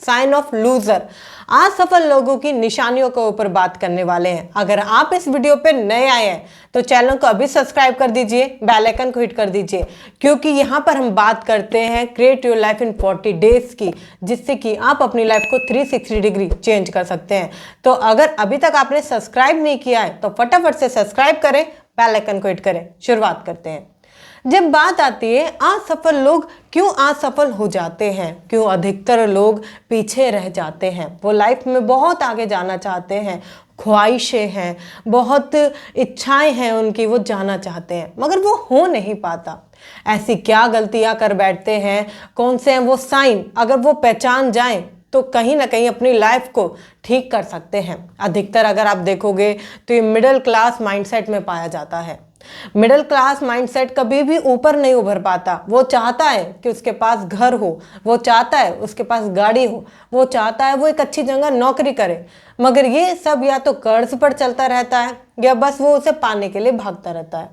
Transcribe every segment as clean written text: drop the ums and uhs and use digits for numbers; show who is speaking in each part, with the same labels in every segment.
Speaker 1: Sign of loser. असफल लोगों की निशानियों के ऊपर बात करने वाले हैं। अगर आप इस वीडियो पे नए आए हैं तो चैनल को अभी सब्सक्राइब कर दीजिए, बेल आइकन को हिट कर दीजिए, क्योंकि यहाँ पर हम बात करते हैं create your life in 40 days की, जिससे कि आप अपनी लाइफ को 360 डिग्री चेंज कर सकते हैं। तो अगर अभी तक आपने सब्सक्राइब नहीं किया है तो फटाफट से सब्सक्राइब करें, बेल आइकन को हिट करें। शुरुआत करते हैं। जब बात आती है असफल लोग क्यों असफल हो जाते हैं, क्यों अधिकतर लोग पीछे रह जाते हैं, वो लाइफ में बहुत आगे जाना चाहते हैं, ख्वाहिशें हैं, बहुत इच्छाएं हैं उनकी, वो जाना चाहते हैं मगर वो हो नहीं पाता। ऐसी क्या गलतियां कर बैठते हैं, कौन से हैं वो साइन, अगर वो पहचान जाएं तो कहीं ना कहीं अपनी लाइफ को ठीक कर सकते हैं। अधिकतर अगर आप देखोगे तो ये मिडिल क्लास माइंडसेट में पाया जाता है। मिडिल क्लास माइंडसेट कभी भी ऊपर नहीं उभर पाता। वो चाहता है कि उसके पास घर हो, वो चाहता है उसके पास गाड़ी हो, वो चाहता है वो एक अच्छी जगह नौकरी करे, मगर ये सब या तो कर्ज पर चलता रहता है या बस वो उसे पाने के लिए भागता रहता है।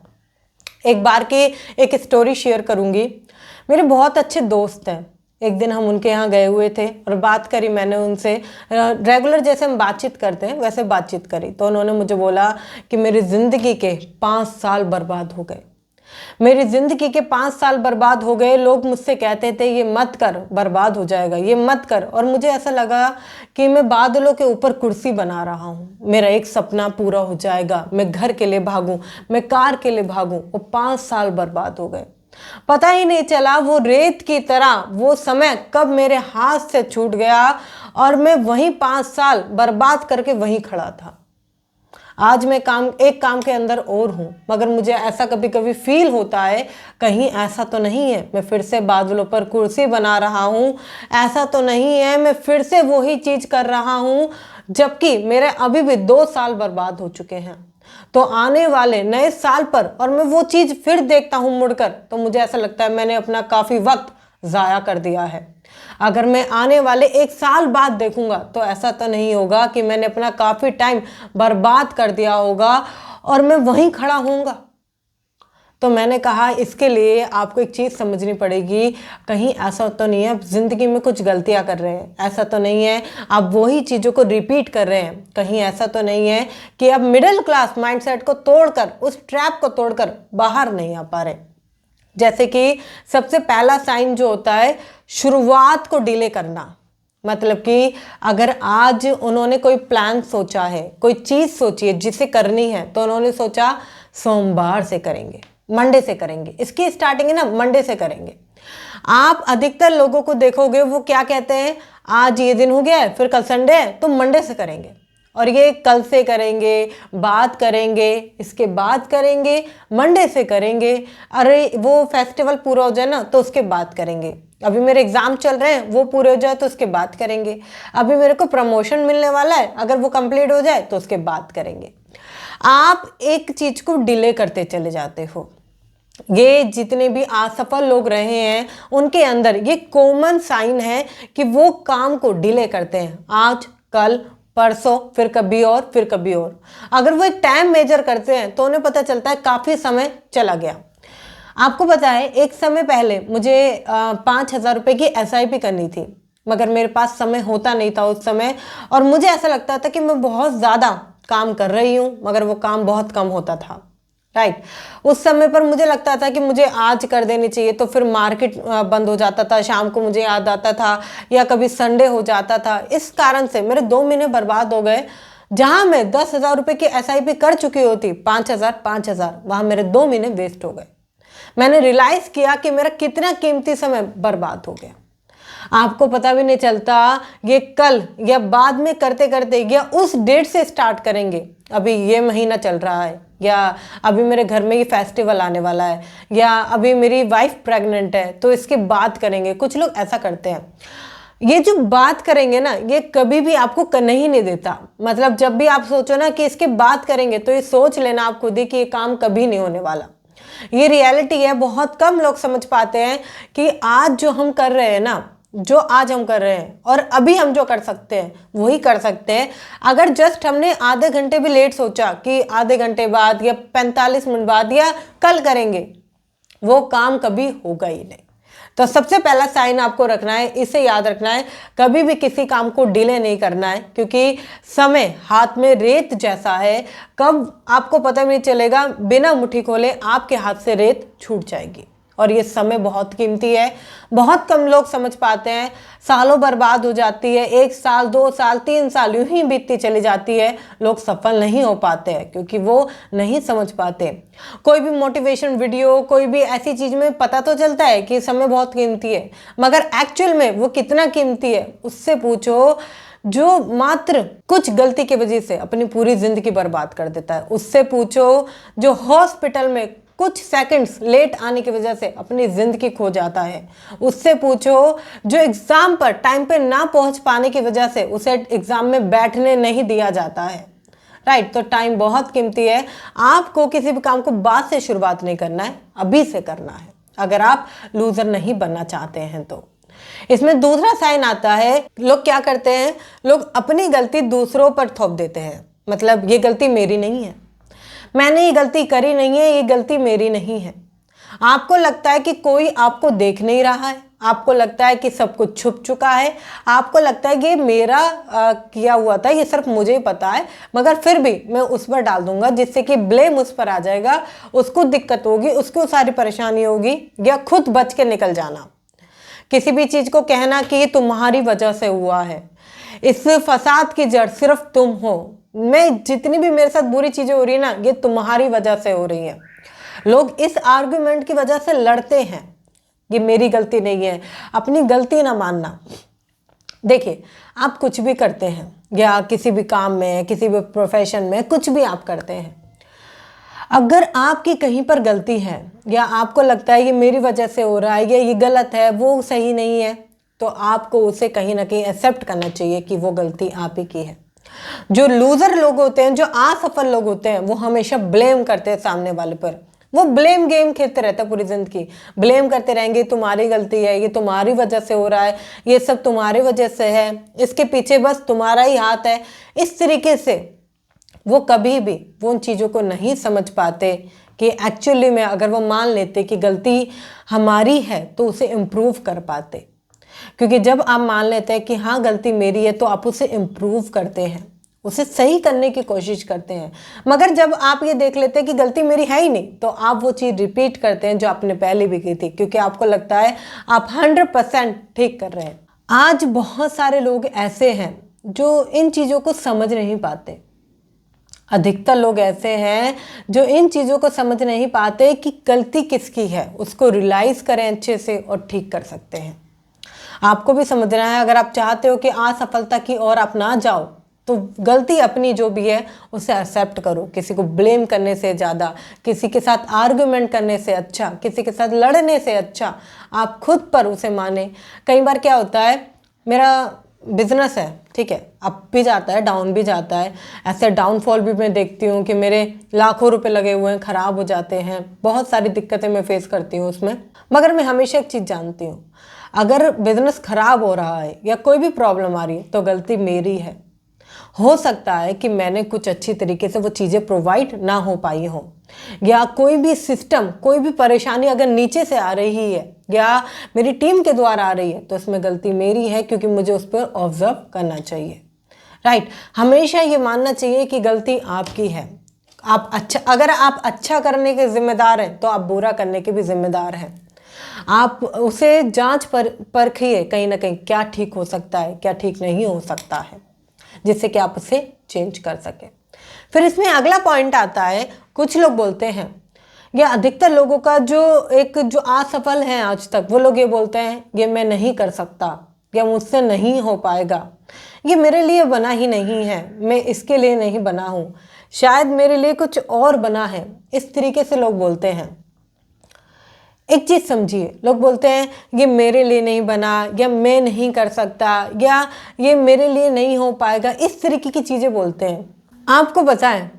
Speaker 1: एक बार की एक स्टोरी शेयर करूंगी। मेरे बहुत अच्छे दोस्त हैं। एक दिन हम उनके यहाँ गए हुए थे और बात करी मैंने उनसे, रेगुलर जैसे हम बातचीत करते हैं वैसे बातचीत करी। तो उन्होंने मुझे बोला कि मेरी ज़िंदगी के 5 साल बर्बाद हो गए, मेरी ज़िंदगी के 5 साल बर्बाद हो गए। लोग मुझसे कहते थे ये मत कर, बर्बाद हो जाएगा, ये मत कर। और मुझे ऐसा लगा कि मैं बादलों के ऊपर कुर्सी बना रहा हूँ, मेरा एक सपना पूरा हो जाएगा, मैं घर के लिए भागूँ, मैं कार के लिए भागूँ। और 5 साल बर्बाद हो गए। पता ही नहीं चला वो रेत की तरह वो समय कब मेरे हाथ से छूट गया और मैं वहीं 5 साल बर्बाद करके वहीं खड़ा था। आज मैं एक काम के अंदर और हूं, मगर मुझे ऐसा कभी कभी फील होता है कहीं ऐसा तो नहीं है मैं फिर से बादलों पर कुर्सी बना रहा हूं, ऐसा तो नहीं है मैं फिर से वही चीज कर रहा हूं, जबकि मेरे अभी भी 2 साल बर्बाद हो चुके हैं। तो आने वाले नए साल पर और मैं वो चीज फिर देखता हूं मुड़कर, तो मुझे ऐसा लगता है मैंने अपना काफी वक्त जाया कर दिया है। अगर मैं आने वाले 1 साल बाद देखूंगा तो ऐसा तो नहीं होगा कि मैंने अपना काफी टाइम बर्बाद कर दिया होगा और मैं वहीं खड़ा होऊंगा। तो मैंने कहा इसके लिए आपको एक चीज़ समझनी पड़ेगी, कहीं ऐसा तो नहीं है आप जिंदगी में कुछ गलतियां कर रहे हैं, ऐसा तो नहीं है आप वही चीज़ों को रिपीट कर रहे हैं, कहीं ऐसा तो नहीं है कि आप मिडिल क्लास माइंडसेट को तोड़कर, उस ट्रैप को तोड़कर बाहर नहीं आ पा रहे। जैसे कि सबसे पहला साइन जो होता है, शुरुआत को डिले करना। मतलब कि अगर आज उन्होंने कोई प्लान सोचा है, कोई चीज़ सोची है जिसे करनी है, तो उन्होंने सोचा सोमवार से करेंगे, मंडे से करेंगे, इसकी स्टार्टिंग है ना मंडे से करेंगे। आप अधिकतर लोगों को देखोगे वो क्या कहते हैं, आज ये दिन हो गया है, फिर कल संडे है तो मंडे से करेंगे, और ये कल से करेंगे, बात करेंगे, इसके बाद करेंगे, मंडे से करेंगे, अरे वो फेस्टिवल पूरा हो जाए ना तो उसके बाद करेंगे, अभी मेरे एग्जाम चल रहे हैं वो पूरे हो जाए तो उसके बाद करेंगे, अभी मेरे को प्रमोशन मिलने वाला है अगर वो कंप्लीट हो जाए तो उसके बाद करेंगे। आप एक चीज को डिले करते चले जाते हो। ये जितने भी असफल लोग रहे हैं उनके अंदर ये कॉमन साइन है कि वो काम को डिले करते हैं, आज कल परसों, फिर कभी और, फिर कभी और। अगर वो एक टाइम मेजर करते हैं तो उन्हें पता चलता है काफी समय चला गया। आपको पता है एक समय पहले मुझे 5,000 रुपए की SIP करनी थी, मगर मेरे पास समय होता नहीं था उस समय, और मुझे ऐसा लगता था कि मैं बहुत ज़्यादा काम कर रही हूँ मगर वो काम बहुत कम होता था। राइट, उस समय पर मुझे लगता था कि मुझे आज कर देनी चाहिए, तो फिर मार्केट बंद हो जाता था, शाम को मुझे याद आता था, या कभी संडे हो जाता था। इस कारण से मेरे 2 महीने बर्बाद हो गए। जहां मैं 10,000 रुपए की SIP कर चुकी होती, 5,000 वहां मेरे 2 महीने वेस्ट हो गए। मैंने रियलाइज किया कि मेरा कितना कीमती समय बर्बाद हो गया। आपको पता भी नहीं चलता ये कल या बाद में करते करते, या उस डेट से स्टार्ट करेंगे, अभी ये महीना चल रहा है, या अभी मेरे घर में ये फेस्टिवल आने वाला है, या अभी मेरी वाइफ प्रेग्नेंट है तो इसके बाद करेंगे। कुछ लोग ऐसा करते हैं। ये जो बात करेंगे ना, ये कभी भी आपको करने ही नहीं देता। मतलब जब भी आप सोचो ना कि इसके बाद करेंगे, तो ये सोच लेना आप खुद ही कि ये काम कभी नहीं होने वाला। ये रियलिटी है। बहुत कम लोग समझ पाते हैं कि आज जो हम कर रहे हैं ना, जो आज हम कर रहे हैं और अभी हम जो कर सकते हैं वही कर सकते हैं। अगर जस्ट हमने आधे घंटे भी लेट सोचा कि आधे घंटे बाद या 45 मिनट बाद या कल करेंगे, वो काम कभी होगा ही नहीं। तो सबसे पहला साइन आपको रखना है, इसे याद रखना है, कभी भी किसी काम को डिले नहीं करना है, क्योंकि समय हाथ में रेत जैसा है, कब आपको पता भी नहीं चलेगा, बिना मुट्ठी खोले आपके हाथ से रेत छूट जाएगी। और ये समय बहुत कीमती है, बहुत कम लोग समझ पाते हैं, सालों बर्बाद हो जाती है, 1 साल 2 साल 3 साल यूं ही बीतती चली जाती है, लोग सफल नहीं हो पाते हैं क्योंकि वो नहीं समझ पाते। कोई भी मोटिवेशन वीडियो, कोई भी ऐसी चीज में पता तो चलता है कि समय बहुत कीमती है, मगर एक्चुअल में वो कितना कीमती है उससे पूछो जो मात्र कुछ गलती की वजह से अपनी पूरी जिंदगी बर्बाद कर देता है। उससे पूछो जो हॉस्पिटल में कुछ सेकंड्स लेट आने की वजह से अपनी जिंदगी खो जाता है। उससे पूछो जो एग्जाम पर टाइम पे ना पहुंच पाने की वजह से उसे एग्जाम में बैठने नहीं दिया जाता है। राइट, तो टाइम बहुत कीमती है। आपको किसी भी काम को बाद से शुरुआत नहीं करना है, अभी से करना है, अगर आप लूजर नहीं बनना चाहते हैं तो। इसमें दूसरा साइन आता है, लोग क्या करते हैं, लोग अपनी गलती दूसरों पर थोप देते हैं। मतलब ये गलती मेरी नहीं है, मैंने ये गलती करी नहीं है, ये गलती मेरी नहीं है। आपको लगता है कि कोई आपको देख नहीं रहा है, आपको लगता है कि सब कुछ छुप चुका है, आपको लगता है कि ये मेरा किया हुआ था, ये सिर्फ मुझे ही पता है, मगर फिर भी मैं उस पर डाल दूंगा जिससे कि ब्लेम उस पर आ जाएगा, उसको दिक्कत होगी, उसको सारी परेशानी होगी, या खुद बच के निकल जाना। किसी भी चीज को कहना कि ये तुम्हारी वजह से हुआ है, इस फसाद की जड़ सिर्फ तुम हो, मैं जितनी भी मेरे साथ बुरी चीजें हो रही है ना, ये तुम्हारी वजह से हो रही है। लोग इस आर्गुमेंट की वजह से लड़ते हैं, ये मेरी गलती नहीं है। अपनी गलती ना मानना। देखिए, आप कुछ भी करते हैं, या किसी भी काम में, किसी भी प्रोफेशन में, कुछ भी आप करते हैं, अगर आपकी कहीं पर गलती है या आपको लगता है ये मेरी वजह से हो रहा है या ये गलत है, वो सही नहीं है, तो आपको उसे कहीं ना कहीं एक्सेप्ट करना चाहिए कि वो गलती आप ही की है। जो लूजर लोग होते हैं, जो असफल लोग होते हैं, वो हमेशा ब्लेम करते हैं सामने वाले पर। वो ब्लेम गेम खेलते रहते हैं पूरी जिंदगी, ब्लेम करते रहेंगे, तुम्हारी गलती है, ये तुम्हारी वजह से हो रहा है, ये सब तुम्हारी वजह से है, इसके पीछे बस तुम्हारा ही हाथ है। इस तरीके से वो कभी भी वो उन चीज़ों को नहीं समझ पाते कि एक्चुअली में अगर वो मान लेते कि गलती हमारी है तो उसे इम्प्रूव कर पाते। क्योंकि जब आप मान लेते हैं कि हाँ गलती मेरी है, तो आप उसे इम्प्रूव करते हैं, उसे सही करने की कोशिश करते हैं। मगर जब आप ये देख लेते हैं कि गलती मेरी है ही नहीं, तो आप वो चीज़ रिपीट करते हैं जो आपने पहले भी की थी, क्योंकि आपको लगता है आप 100% ठीक कर रहे हैं। आज बहुत सारे लोग ऐसे हैं जो इन चीज़ों को समझ नहीं पाते। अधिकतर लोग ऐसे हैं जो इन चीज़ों को समझ नहीं पाते कि गलती किसकी है, उसको रियलाइज करें अच्छे से और ठीक कर सकते हैं। आपको भी समझना है, अगर आप चाहते हो कि असफलता की ओर आप ना जाओ, तो गलती अपनी जो भी है उसे एक्सेप्ट करो। किसी को ब्लेम करने से ज़्यादा, किसी के साथ आर्गुमेंट करने से अच्छा, किसी के साथ लड़ने से अच्छा आप खुद पर उसे माने। कई बार क्या होता है, मेरा बिजनेस है, ठीक है, अप भी जाता है, डाउन भी जाता है, ऐसे डाउनफॉल भी मैं देखती हूँ कि मेरे लाखों रुपए लगे हुए हैं, ख़राब हो जाते हैं, बहुत सारी दिक्कतें मैं फेस करती हूँ उसमें। मगर मैं हमेशा एक चीज़ जानती हूँ, अगर बिजनेस खराब हो रहा है या कोई भी प्रॉब्लम आ रही है तो गलती मेरी है। हो सकता है कि मैंने कुछ अच्छी तरीके से वो चीज़ें प्रोवाइड ना हो पाई हो, या कोई भी सिस्टम, कोई भी परेशानी अगर नीचे से आ रही है या मेरी टीम के द्वारा आ रही है, तो इसमें गलती मेरी है, क्योंकि मुझे उस पर ऑब्जर्व करना चाहिए। राइट, हमेशा ये मानना चाहिए कि गलती आपकी है। आप अच्छा, अगर आप अच्छा करने के जिम्मेदार हैं तो आप बुरा करने के भी जिम्मेदार हैं। आप उसे जांच परखिए कहीं ना कहीं, क्या ठीक हो सकता है, क्या ठीक नहीं हो सकता है, जिससे कि आप उसे चेंज कर सकें। फिर इसमें अगला पॉइंट आता है, कुछ लोग बोलते हैं, या अधिकतर लोगों का जो असफल हैं आज तक, वो लोग ये बोलते हैं ये मैं नहीं कर सकता, या मुझसे नहीं हो पाएगा, ये मेरे लिए बना ही नहीं है, मैं इसके लिए नहीं बना हूँ, शायद मेरे लिए कुछ और बना है। इस तरीके से लोग बोलते हैं। एक चीज़ समझिए, लोग बोलते हैं ये मेरे लिए नहीं बना, या मैं नहीं कर सकता, या ये मेरे लिए नहीं हो पाएगा, इस तरीके की चीज़ें बोलते हैं। आपको पता है,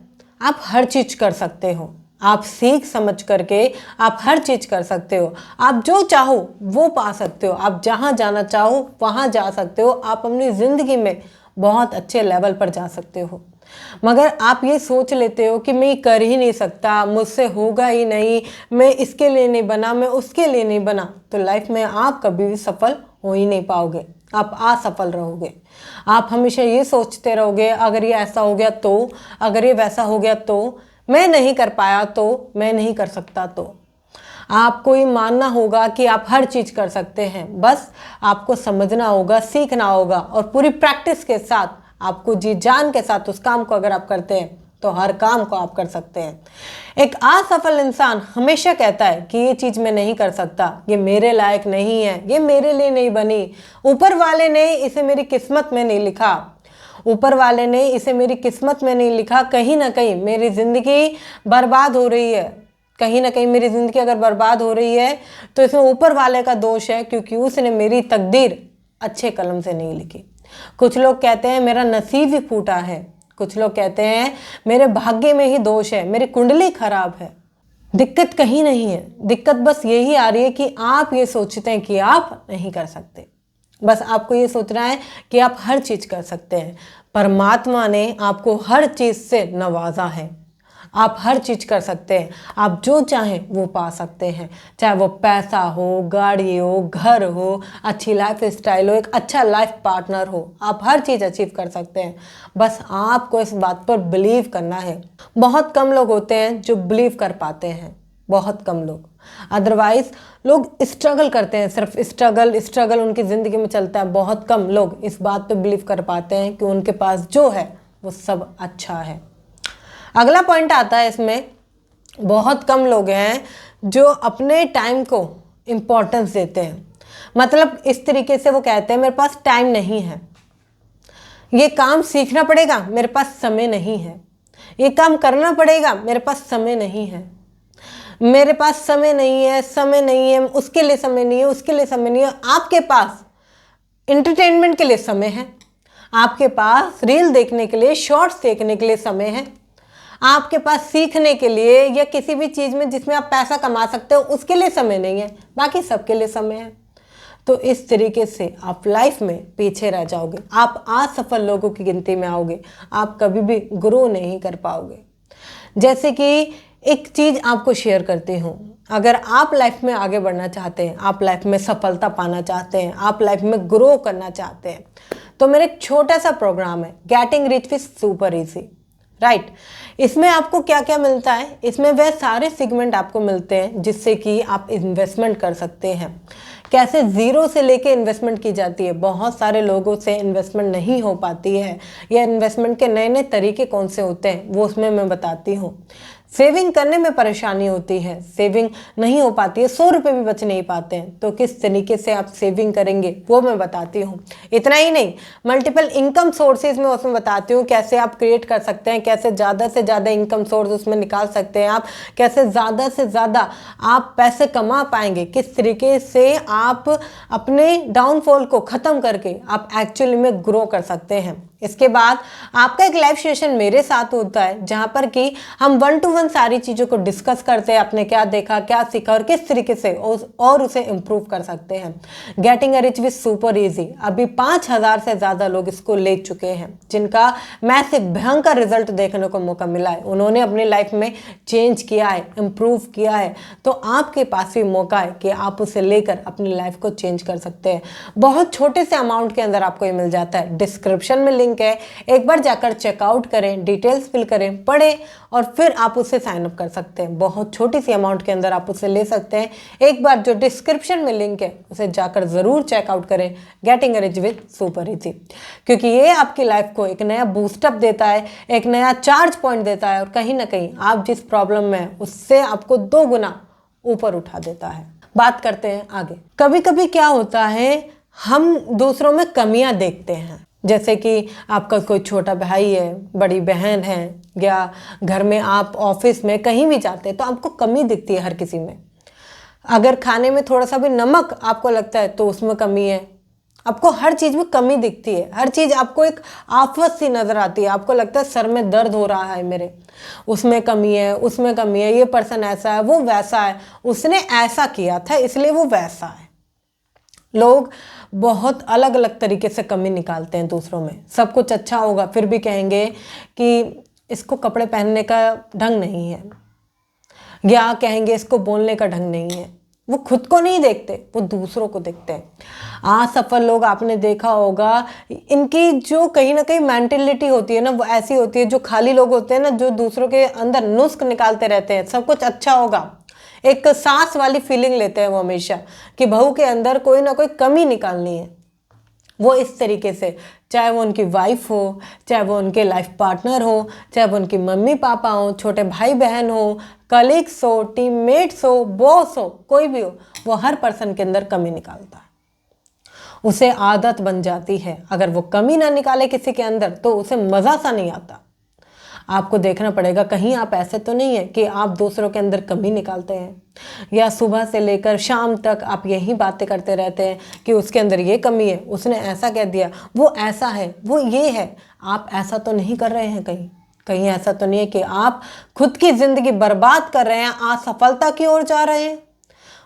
Speaker 1: आप हर चीज़ कर सकते हो, आप सीख समझ करके आप हर चीज़ कर सकते हो, आप जो चाहो वो पा सकते हो, आप जहाँ जाना चाहो वहाँ जा सकते हो, आप अपनी ज़िंदगी में बहुत अच्छे लेवल पर जा सकते हो। मगर आप ये सोच लेते हो कि मैं ये कर ही नहीं सकता, मुझसे होगा ही नहीं, मैं इसके लिए नहीं बना, मैं उसके लिए नहीं बना, तो लाइफ में आप कभी भी सफल हो ही नहीं पाओगे, आप असफल रहोगे। आप हमेशा ये सोचते रहोगे अगर ये ऐसा हो गया तो, अगर ये वैसा हो गया तो, मैं नहीं कर पाया तो, मैं नहीं कर सकता तो। आपको ये मानना होगा कि आप हर चीज कर सकते हैं, बस आपको समझना होगा, सीखना होगा, और पूरी प्रैक्टिस के साथ, आपको जी जान के साथ उस काम को अगर आप करते हैं तो हर काम को आप कर सकते हैं। एक असफल इंसान हमेशा कहता है कि ये चीज मैं नहीं कर सकता, ये मेरे लायक नहीं है, ये मेरे लिए नहीं बनी, ऊपर वाले ने इसे मेरी किस्मत में नहीं लिखा, ऊपर वाले ने इसे मेरी किस्मत में नहीं लिखा, कहीं ना कहीं मेरी जिंदगी बर्बाद हो रही है, कहीं ना कहीं मेरी जिंदगी अगर बर्बाद हो रही है तो इसमें ऊपर वाले का दोष है, क्योंकि उसने मेरी तकदीर अच्छे कलम से नहीं लिखी। कुछ लोग कहते हैं मेरा नसीब ही फूटा है, कुछ लोग कहते हैं मेरे भाग्य में ही दोष है, मेरी कुंडली खराब है। दिक्कत कहीं नहीं है, दिक्कत बस यही आ रही है कि आप ये सोचते हैं कि आप नहीं कर सकते। बस आपको ये सोचना है कि आप हर चीज कर सकते हैं। परमात्मा ने आपको हर चीज से नवाजा है, आप हर चीज कर सकते हैं, आप जो चाहें वो पा सकते हैं, चाहे वो पैसा हो, गाड़ी हो, घर हो, अच्छी लाइफ स्टाइल हो, एक अच्छा लाइफ पार्टनर हो, आप हर चीज अचीव कर सकते हैं। बस आपको इस बात पर बिलीव करना है। बहुत कम लोग होते हैं जो बिलीव कर पाते हैं, बहुत कम लोग, अदरवाइज लोग स्ट्रगल करते हैं, सिर्फ स्ट्रगल स्ट्रगल उनकी ज़िंदगी में चलता है। बहुत कम लोग इस बात पे बिलीव कर पाते हैं कि उनके पास जो है वो सब अच्छा है। अगला पॉइंट आता है इसमें, बहुत कम लोग हैं जो अपने टाइम को इम्पोर्टेंस देते हैं। मतलब इस तरीके से वो कहते हैं मेरे पास टाइम नहीं है, ये काम सीखना पड़ेगा, मेरे पास समय नहीं है, ये काम करना पड़ेगा, मेरे पास समय नहीं है, मेरे पास समय नहीं है, समय नहीं है, उसके लिए समय नहीं है, उसके लिए समय नहीं है। आपके पास इंटरटेनमेंट के लिए समय है, आपके पास रील देखने के लिए, शॉर्ट्स देखने के लिए समय है, आपके पास सीखने के लिए या किसी भी चीज़ में जिसमें आप पैसा कमा सकते हो उसके लिए समय नहीं है, बाकी सबके लिए समय है। तो इस तरीके से आप लाइफ में पीछे रह जाओगे, आप असफल लोगों की गिनती में आओगे, आप कभी भी ग्रो नहीं कर पाओगे। जैसे कि एक चीज़ आपको शेयर करती हूँ, अगर आप लाइफ में आगे बढ़ना चाहते हैं, आप लाइफ में सफलता पाना चाहते हैं, आप लाइफ में ग्रो करना चाहते हैं, तो मेरा एक छोटा सा प्रोग्राम है getting rich with super easy, right. इसमें आपको क्या क्या मिलता है, इसमें वह सारे सेगमेंट आपको मिलते हैं जिससे कि आप इन्वेस्टमेंट कर सकते हैं। कैसे ज़ीरो से लेके इन्वेस्टमेंट की जाती है, बहुत सारे लोगों से इन्वेस्टमेंट नहीं हो पाती है, या इन्वेस्टमेंट के नए नए तरीके कौन से होते हैं वो उसमें मैं बताती हूँ। सेविंग करने में परेशानी होती है, सेविंग नहीं हो पाती है, 100 रुपये भी बच नहीं पाते हैं, तो किस तरीके से आप सेविंग करेंगे वो मैं बताती हूँ। इतना ही नहीं, मल्टीपल इनकम सोर्सेज में उसमें बताती हूँ कैसे आप क्रिएट कर सकते हैं, कैसे ज़्यादा से ज़्यादा इनकम सोर्स उसमें निकाल सकते हैं आप, कैसे ज़्यादा से ज़्यादा आप पैसे कमा पाएंगे, किस तरीके से आप अपने डाउनफॉल को ख़त्म करके आप एक्चुअली में ग्रो कर सकते हैं। इसके बाद आपका एक लाइव सेशन मेरे साथ होता है जहां पर कि हम 1 to 1 सारी चीज़ों को डिस्कस करते हैं, आपने क्या देखा, क्या सीखा और किस तरीके से और उसे इम्प्रूव कर सकते हैं। Getting rich with super easy, अभी 5000 से ज़्यादा लोग इसको ले चुके हैं जिनका मैसिव भयंकर रिजल्ट देखने को मौका मिला है, उन्होंने अपनी लाइफ में चेंज किया है, इम्प्रूव किया है। तो आपके पास भी मौका है कि आप उसे लेकर अपनी लाइफ को चेंज कर सकते हैं। बहुत छोटे से अमाउंट के अंदर आपको ये मिल जाता है, डिस्क्रिप्शन में लिंक है, एक बार जाकर चेकआउट करें, डिटेल्स फिल करें, पढ़ें और फिर आप उसे साइन अप कर सकते हैं। बहुत छोटी सी अमाउंट के अंदर आप उसे ले सकते हैं। एक बार जो डिस्क्रिप्शन में लिंक है उसे जाकर ज़रूर चेकआउट करें, getting rich with super easy, क्योंकि ये आपकी लाइफ को एक नया बूस्टअप देता है, एक नया चार्ज पॉइंट देता है और कहीं ना कहीं आप जिस प्रॉब्लम में हैं उससे आपको 2 गुना ऊपर उठा देता है। बात करते हैं आगे। कभी कभी क्या होता है, हम दूसरों में कमियां देखते हैं, जैसे कि आपका कोई छोटा भाई है, बड़ी बहन है, या घर में आप ऑफिस में कहीं भी जाते हैं तो आपको कमी दिखती है हर किसी में। अगर खाने में थोड़ा सा भी नमक आपको लगता है तो उसमें कमी है, आपको हर चीज़ में कमी दिखती है, हर चीज़ आपको एक आफत सी नज़र आती है, आपको लगता है सर में दर्द हो रहा है मेरे, उसमें कमी है, उसमें कमी है, ये पर्सन ऐसा है, वो वैसा है, उसने ऐसा किया था इसलिए वो वैसा है। लोग बहुत अलग अलग तरीके से कमी निकालते हैं दूसरों में। सब कुछ अच्छा होगा फिर भी कहेंगे कि इसको कपड़े पहनने का ढंग नहीं है, या कहेंगे इसको बोलने का ढंग नहीं है। वो खुद को नहीं देखते, वो दूसरों को देखते हैं। असफल लोग आपने देखा होगा, इनकी जो कहीं ना कहीं मेंटेलिटी होती है ना, वो ऐसी होती है। जो खाली लोग होते हैं ना, जो दूसरों के अंदर नुस्ख निकालते रहते हैं, सब कुछ अच्छा होगा, एक सांस वाली फीलिंग लेते हैं वो हमेशा, कि बहू के अंदर कोई ना कोई कमी निकालनी है। वो इस तरीके से, चाहे वो उनकी वाइफ हो, चाहे वो उनके लाइफ पार्टनर हो, चाहे वो उनकी मम्मी पापा हो, छोटे भाई बहन हो, कलीग्स हो, टीममेट्स हो, बॉस हो, कोई भी हो, वो हर पर्सन के अंदर कमी निकालता है। उसे आदत बन जाती है। अगर वो कमी ना निकाले किसी के अंदर तो उसे मज़ा सा नहीं आता। आपको देखना पड़ेगा कहीं आप ऐसे तो नहीं है कि आप दूसरों के अंदर कमी निकालते हैं, या सुबह से लेकर शाम तक आप यही बातें करते रहते हैं कि उसके अंदर ये कमी है, उसने ऐसा कह दिया, वो ऐसा है, वो ये है। आप ऐसा तो नहीं कर रहे हैं कहीं कहीं ऐसा तो नहीं है कि आप खुद की ज़िंदगी बर्बाद कर रहे हैं, असफलता की ओर जा रहे हैं।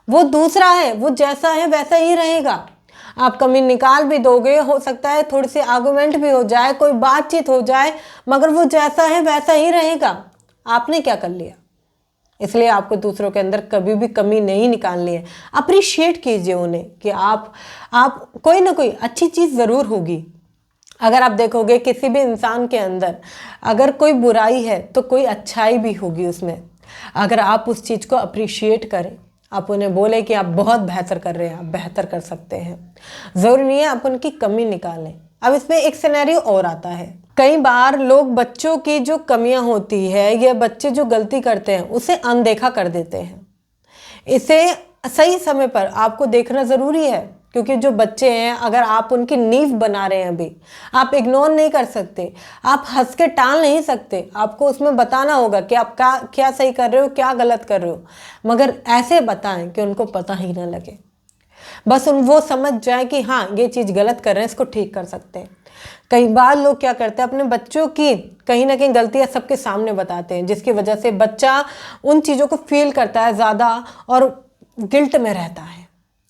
Speaker 1: वो दूसरा है, वो जैसा है वैसा ही रहेगा। आप कमी निकाल भी दोगे, हो सकता है थोड़ी सी आर्गुमेंट भी हो जाए, कोई बातचीत हो जाए, मगर वो जैसा है वैसा ही रहेगा। आपने क्या कर लिया? इसलिए आपको दूसरों के अंदर कभी भी कमी नहीं निकालनी है। अप्रिशिएट कीजिए उन्हें कि आप कोई ना कोई अच्छी चीज़ ज़रूर होगी। अगर आप देखोगे किसी भी इंसान के अंदर अगर कोई बुराई है तो कोई अच्छाई भी होगी उसमें। अगर आप उस चीज़ को अप्रिशिएट करें, आप उन्हें बोले कि आप बहुत बेहतर कर रहे हैं, आप बेहतर कर सकते हैं, ज़रूरी नहीं है आप उनकी कमी निकालें। अब इसमें एक सिनेरियो और आता है। कई बार लोग बच्चों की जो कमियां होती है या बच्चे जो गलती करते हैं उसे अनदेखा कर देते हैं। इसे सही समय पर आपको देखना ज़रूरी है, क्योंकि जो बच्चे हैं अगर आप उनकी नींव बना रहे हैं अभी, आप इग्नोर नहीं कर सकते, आप हंस के टाल नहीं सकते। आपको उसमें बताना होगा कि आप क्या सही कर रहे हो, क्या गलत कर रहे हो, मगर ऐसे बताएं कि उनको पता ही ना लगे। बस वो समझ जाए कि हाँ ये चीज़ गलत कर रहे हैं, इसको ठीक कर सकते हैं। कई बार लोग क्या करते हैं, अपने बच्चों की कहीं ना कहीं गलतियां सबके सामने बताते हैं, जिसकी वजह से बच्चा उन चीज़ों को फील करता है ज़्यादा और गिल्ट में रहता है।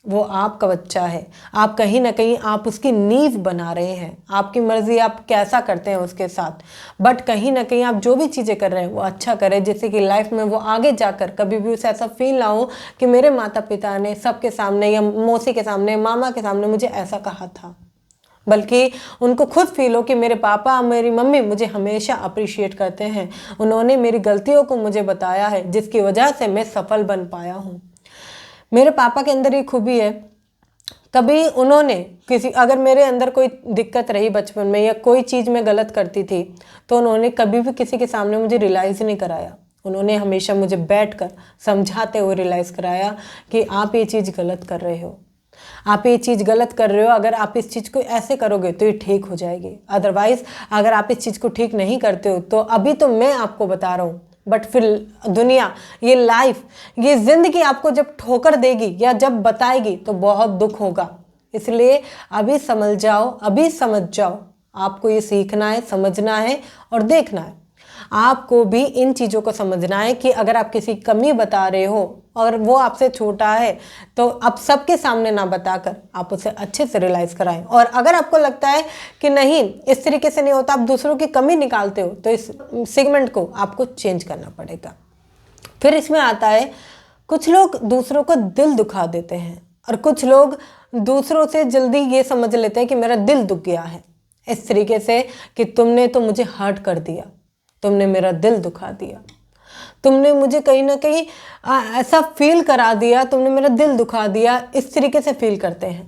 Speaker 1: वो आपका बच्चा है, आप कहीं ना कहीं आप उसकी नींव बना रहे हैं। आपकी मर्जी आप कैसा करते हैं उसके साथ, बट कहीं ना कहीं आप जो भी चीज़ें कर रहे हैं वो अच्छा करें, जिससे कि लाइफ में वो आगे जाकर कभी भी उसे ऐसा फील ना हो कि मेरे माता पिता ने सबके सामने या मौसी के सामने, मामा के सामने मुझे ऐसा कहा था, बल्कि उनको खुद फील हो कि मेरे पापा मेरी मम्मी मुझे हमेशा अप्रिशिएट करते हैं, उन्होंने मेरी गलतियों को मुझे बताया है, जिसकी वजह से मैं सफल बन पाया हूँ। मेरे पापा के अंदर ये खूबी है, कभी उन्होंने अगर मेरे अंदर कोई दिक्कत रही बचपन में या कोई चीज़ मैं गलत करती थी तो उन्होंने कभी भी किसी के सामने मुझे रियलाइज़ नहीं कराया। उन्होंने हमेशा मुझे बैठकर समझाते हुए रियलाइज़ कराया कि आप ये चीज़ गलत कर रहे हो, आप ये चीज़ गलत कर रहे हो, अगर आप इस चीज़ को ऐसे करोगे तो ये ठीक हो जाएगी, अदरवाइज़ अगर आप इस चीज़ को ठीक नहीं करते हो तो अभी तो मैं आपको बता रहा हूँ, बट फिर दुनिया, ये लाइफ, ये ज़िंदगी आपको जब ठोकर देगी या जब बताएगी तो बहुत दुख होगा। इसलिए अभी समझ जाओ, अभी समझ जाओ। आपको ये सीखना है, समझना है और देखना है। आपको भी इन चीज़ों को समझना है कि अगर आप किसी कमी बता रहे हो और वो आपसे छोटा है तो आप सबके सामने ना बताकर आप उसे अच्छे से रियलाइज़ कराएं। और अगर आपको लगता है कि नहीं इस तरीके से नहीं होता, आप दूसरों की कमी निकालते हो, तो इस सेगमेंट को आपको चेंज करना पड़ेगा। फिर इसमें आता है कुछ लोग दूसरों को दिल दुखा देते हैं और कुछ लोग दूसरों से जल्दी ये समझ लेते हैं कि मेरा दिल दुख गया है, इस तरीके से कि तुमने तो मुझे हर्ट कर दिया, तुमने मेरा दिल दुखा दिया, तुमने मुझे कहीं ना कहीं ऐसा फील करा दिया, तुमने मेरा दिल दुखा दिया, इस तरीके से फील करते हैं।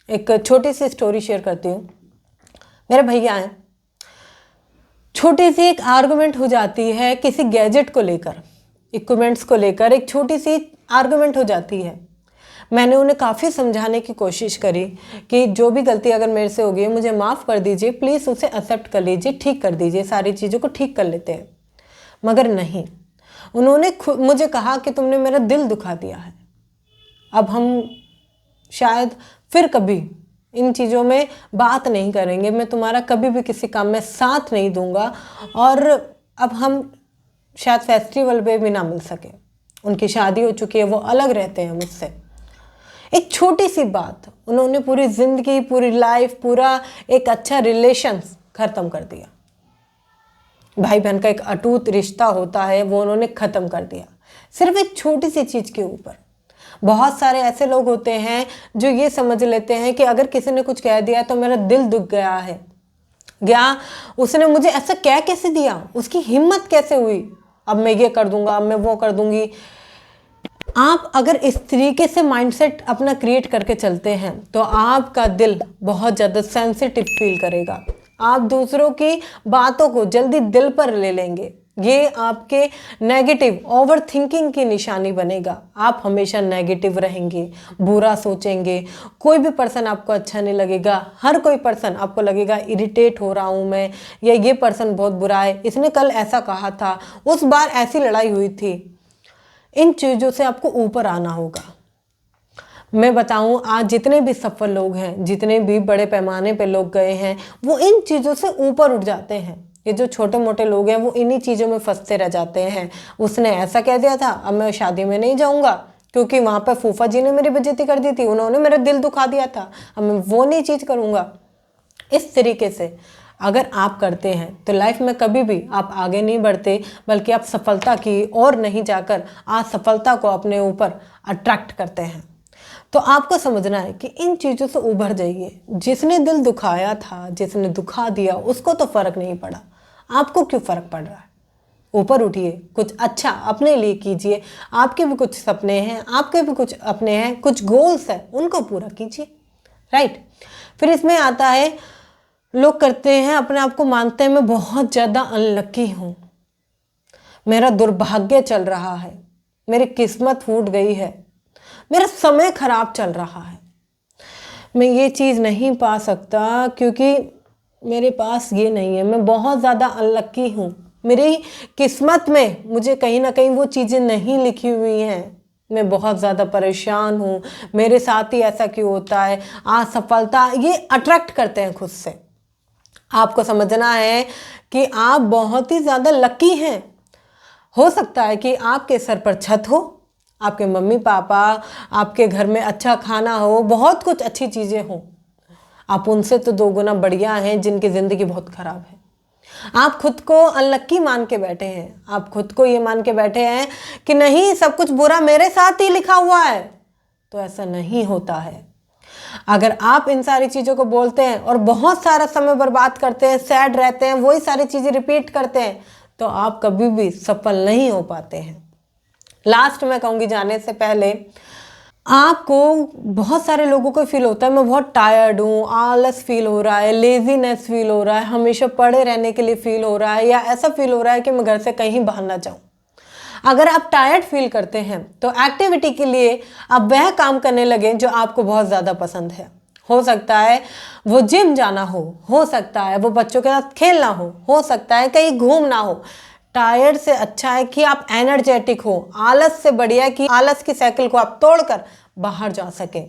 Speaker 1: एक छोटी सी स्टोरी शेयर करती हूँ। मेरे भैया हैं, छोटी सी एक आर्गुमेंट हो जाती है किसी गैजेट को लेकर, इक्विपमेंट्स को लेकर एक छोटी सी आर्गुमेंट हो जाती है। मैंने उन्हें काफ़ी समझाने की कोशिश करी कि जो भी गलती अगर मेरे से होगी मुझे माफ़ कर दीजिए, प्लीज़ उसे एक्सेप्ट कर लीजिए, ठीक कर दीजिए, सारी चीज़ों को ठीक कर लेते हैं। मगर नहीं, उन्होंने मुझे कहा कि तुमने मेरा दिल दुखा दिया है, अब हम शायद फिर कभी इन चीज़ों में बात नहीं करेंगे, मैं तुम्हारा कभी भी किसी काम में साथ नहीं दूंगा और अब हम शायद फेस्टिवल पे भी ना मिल सके। उनकी शादी हो चुकी है, वो अलग रहते हैं मुझसे। एक छोटी सी बात, उन्होंने पूरी जिंदगी, पूरी लाइफ, पूरा एक अच्छा रिलेशन खत्म कर दिया। भाई बहन का एक अटूट रिश्ता होता है, वो उन्होंने खत्म कर दिया सिर्फ एक छोटी सी चीज के ऊपर। बहुत सारे ऐसे लोग होते हैं जो ये समझ लेते हैं कि अगर किसी ने कुछ कह दिया तो मेरा दिल दुख गया है, या उसने मुझे ऐसा कह कैसे दिया, उसकी हिम्मत कैसे हुई, अब मैं ये कर दूंगा, अब मैं वो कर दूंगी। आप अगर इस तरीके से माइंडसेट अपना क्रिएट करके चलते हैं तो आपका दिल बहुत ज़्यादा सेंसिटिव फील करेगा। आप दूसरों की बातों को जल्दी दिल पर ले लेंगे। ये आपके नेगेटिव ओवर थिंकिंग की निशानी बनेगा। आप हमेशा नेगेटिव रहेंगे, बुरा सोचेंगे, कोई भी पर्सन आपको अच्छा नहीं लगेगा। हर कोई पर्सन आपको लगेगा इरिटेट हो रहा हूँ मैं, या ये पर्सन बहुत बुरा है, इसने कल ऐसा कहा था, उस बार ऐसी लड़ाई हुई थी। इन चीज़ों से आपको ऊपर आना होगा। मैं बताऊं, आज जितने भी सफल लोग हैं, जितने भी बड़े पैमाने पे लोग गए हैं, वो इन चीज़ों से ऊपर उठ जाते हैं। ये जो छोटे मोटे लोग हैं वो इन्हीं चीज़ों में फंसते रह जाते हैं। उसने ऐसा कह दिया था, अब मैं शादी में नहीं जाऊंगा क्योंकि वहाँ पर फूफा जी ने मेरी बेइज्जती कर दी थी, उन्होंने मेरा दिल दुखा दिया था, अब मैं वो नहीं चीज़ करूँगा। इस तरीके से अगर आप करते हैं तो लाइफ में कभी भी आप आगे नहीं बढ़ते, बल्कि आप सफलता की ओर नहीं जाकर असफलता को अपने ऊपर अट्रैक्ट करते हैं। तो आपको समझना है कि इन चीज़ों से उभर जाइए। जिसने दिल दुखाया था, जिसने दुखा दिया, उसको तो फ़र्क नहीं पड़ा, आपको क्यों फ़र्क पड़ रहा है? ऊपर उठिए, कुछ अच्छा अपने लिए कीजिए। आपके भी कुछ सपने हैं, आपके भी कुछ अपने हैं, कुछ गोल्स हैं, उनको पूरा कीजिए, राइट। फिर इसमें आता है, लोग करते हैं अपने आप को मानते हैं मैं बहुत ज़्यादा अनलकी हूँ, मेरा दुर्भाग्य चल रहा है, मेरी किस्मत फूट गई है, मेरा समय खराब चल रहा है, मैं ये चीज़ नहीं पा सकता क्योंकि मेरे पास ये नहीं है, मैं बहुत ज़्यादा अनलकी हूँ, मेरी किस्मत में मुझे कहीं ना कहीं वो चीज़ें नहीं लिखी हुई हैं, मैं बहुत ज़्यादा परेशान हूँ, मेरे साथ ही ऐसा क्यों होता है। असफलता ये अट्रैक्ट करते हैं खुद से। आपको समझना है कि आप बहुत ही ज़्यादा लकी हैं। हो सकता है कि आपके सर पर छत हो, आपके मम्मी पापा, आपके घर में अच्छा खाना हो, बहुत कुछ अच्छी चीज़ें हों, आप उनसे तो 2 गुना बढ़िया हैं जिनकी ज़िंदगी बहुत ख़राब है। आप खुद को अनलक्की मान के बैठे हैं, आप खुद को ये मान के बैठे हैं कि नहीं सब कुछ बुरा मेरे साथ ही लिखा हुआ है, तो ऐसा नहीं होता है। अगर आप इन सारी चीज़ों को बोलते हैं और बहुत सारा समय बर्बाद करते हैं, सैड रहते हैं, वही सारी चीज़ें रिपीट करते हैं, तो आप कभी भी सफल नहीं हो पाते हैं। लास्ट में कहूँगी जाने से पहले, आपको बहुत सारे लोगों को फील होता है मैं बहुत टायर्ड हूँ, आलस फील हो रहा है, लेजीनेस फील हो रहा है, हमेशा पड़े रहने के लिए फील हो रहा है, या ऐसा फील हो रहा है कि मैं घर से कहीं बाहर ना जाऊँ। अगर आप टायर्ड फील करते हैं तो एक्टिविटी के लिए आप वह काम करने लगे जो आपको बहुत ज़्यादा पसंद है। हो सकता है वो जिम जाना हो सकता है वो बच्चों के साथ खेलना हो सकता है कहीं घूमना हो। टायर्ड से अच्छा है कि आप एनर्जेटिक हो। आलस से बढ़िया है कि आलस की साइकिल को आप तोड़कर बाहर जा सके,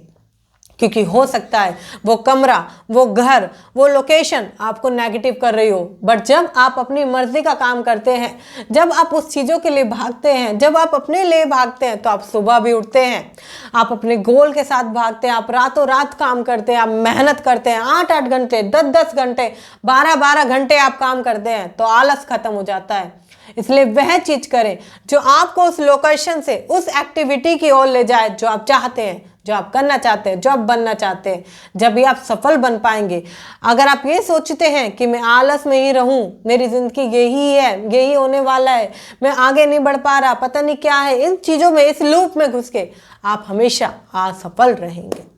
Speaker 1: क्योंकि हो सकता है वो कमरा, वो घर, वो लोकेशन आपको नेगेटिव कर रही हो, बट जब आप अपनी मर्जी का काम करते हैं, जब आप उस चीज़ों के लिए भागते हैं, जब आप अपने लिए भागते हैं, तो आप सुबह भी उठते हैं, आप अपने गोल के साथ भागते हैं, आप रातों रात काम करते हैं, आप मेहनत करते हैं, 8-8 घंटे, 10-10 घंटे, 12-12 घंटे आप काम करते हैं, तो आलस खत्म हो जाता है। इसलिए वह चीज़ करें जो आपको उस लोकेशन से, उस एक्टिविटी की ओर ले जाए जो आप चाहते हैं, जो आप करना चाहते हैं, जो आप बनना चाहते हैं। जब भी आप सफल बन पाएंगे। अगर आप ये सोचते हैं कि मैं आलस में ही रहूं, मेरी ज़िंदगी यही है, यही होने वाला है, मैं आगे नहीं बढ़ पा रहा, पता नहीं क्या है, इन चीज़ों में, इस लूप में घुस के आप हमेशा असफल रहेंगे।